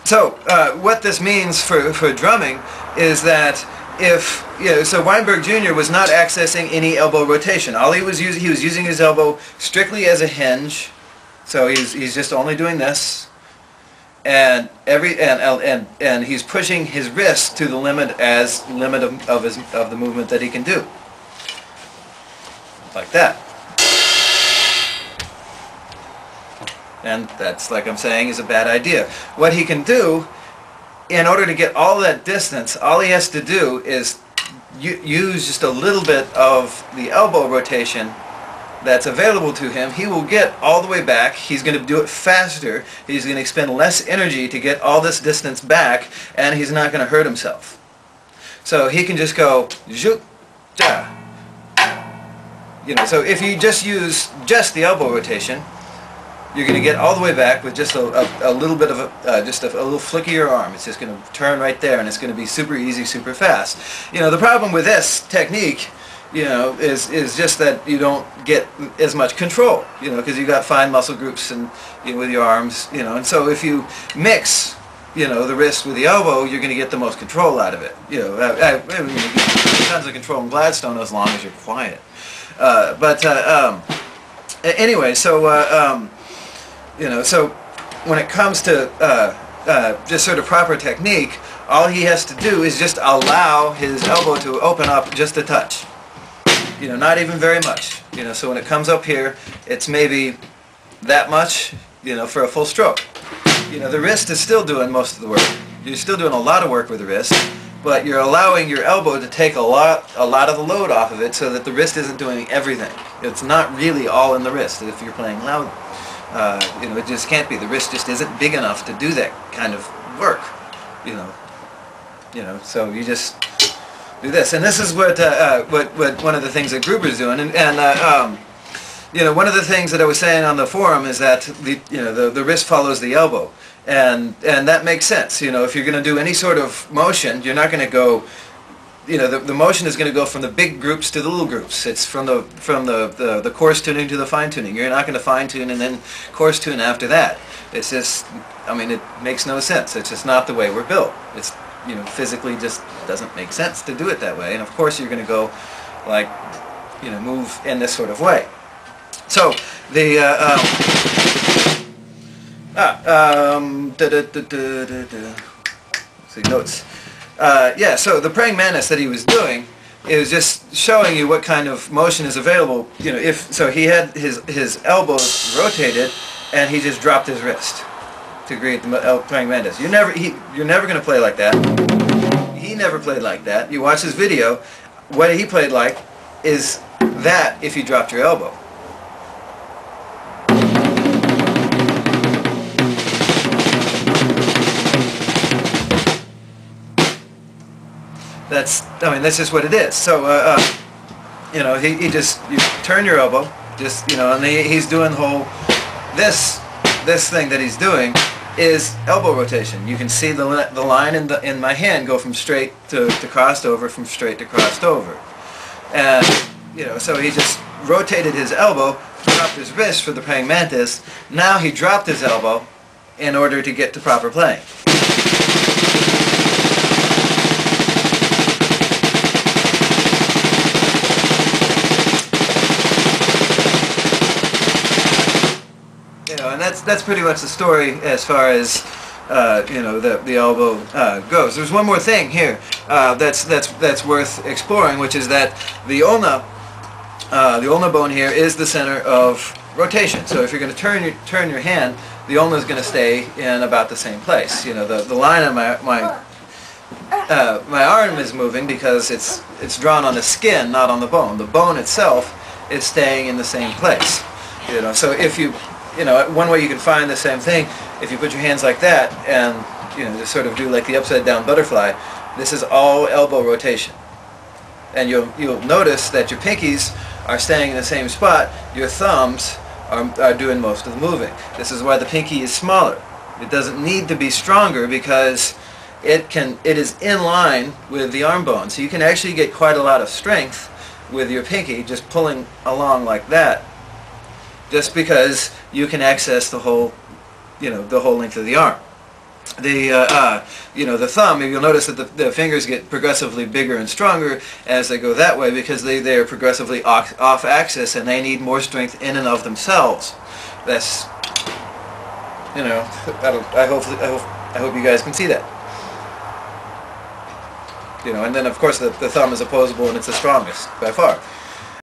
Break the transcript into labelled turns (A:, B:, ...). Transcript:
A: So what this means for drumming is that if, so Weinberg Jr. was not accessing any elbow rotation. All he was using his elbow strictly as a hinge. So he's just only doing this, and he's pushing his wrist to the limit of the movement that he can do, like that. And that's, like I'm saying, is a bad idea. What he can do, in order to get all that distance, all he has to do is use just a little bit of the elbow rotation that's available to him. He will get all the way back. He's going to do it faster. He's going to expend less energy to get all this distance back, and he's not going to hurt himself. So he can just go, zhoop, ja. So if you just use just the elbow rotation, you're going to get all the way back with just a little bit of a little flick of your arm. It's just going to turn right there, and it's going to be super easy, super fast. The problem with this technique, is just that you don't get as much control, because you got fine muscle groups and with your arms, and so if you mix, the wrist with the elbow, you're going to get the most control out of it. Tons of control in Gladstone as long as you're quiet. Anyway, so. So when it comes to just sort of proper technique, all he has to do is just allow his elbow to open up just a touch. Not even very much. So when it comes up here, it's maybe that much, for a full stroke. The wrist is still doing most of the work. You're still doing a lot of work with the wrist, but you're allowing your elbow to take a lot of the load off of it so that the wrist isn't doing everything. It's not really all in the wrist if you're playing loud. It just can't be. The wrist just isn't big enough to do that kind of work. So you just do this, and this is what one of the things that Gruber's doing, and one of the things that I was saying on the forum is that the wrist follows the elbow, and that makes sense. If you're going to do any sort of motion, you're not going to go. The motion is going to go from the big groups to the little groups. It's from the coarse tuning to the fine tuning. You're not going to fine tune and then coarse tune after that. It's just, it makes no sense. It's just not the way we're built. It's, physically just doesn't make sense to do it that way. And of course you're going to go, like, move in this sort of way. So the let's see, notes. So the praying mantis that he was doing is just showing you what kind of motion is available. So he had his elbows rotated, and he just dropped his wrist to create the praying mantis. You're never going to play like that. He never played like that. You watch his video. What he played like is that if you dropped your elbow. That's just what it is. So, you turn your elbow, and he's doing the whole, this thing that he's doing is elbow rotation. You can see the line in my hand go from straight to crossed over, from straight to crossed over. And, so he just rotated his elbow, dropped his wrist for the praying mantis. Now he dropped his elbow in order to get to proper playing. And that's pretty much the story as far as the elbow goes. There's one more thing here that's worth exploring, which is that the ulna bone here is the center of rotation. So if you're going to turn your hand, the ulna is going to stay in about the same place. The line on my arm is moving because it's drawn on the skin, not on the bone. The bone itself is staying in the same place. So if you one way you can find the same thing, if you put your hands like that and just sort of do like the upside down butterfly, this is all elbow rotation. And you'll notice that your pinkies are staying in the same spot, your thumbs are doing most of the moving. This is why the pinky is smaller. It doesn't need to be stronger because it is in line with the arm bone. So you can actually get quite a lot of strength with your pinky just pulling along like that, just because you can access the whole length of the arm. the thumb, you'll notice that the fingers get progressively bigger and stronger as they go that way, because they are progressively off axis and they need more strength in and of themselves. That's, I hope you guys can see that. And then of course the thumb is opposable and it's the strongest by far.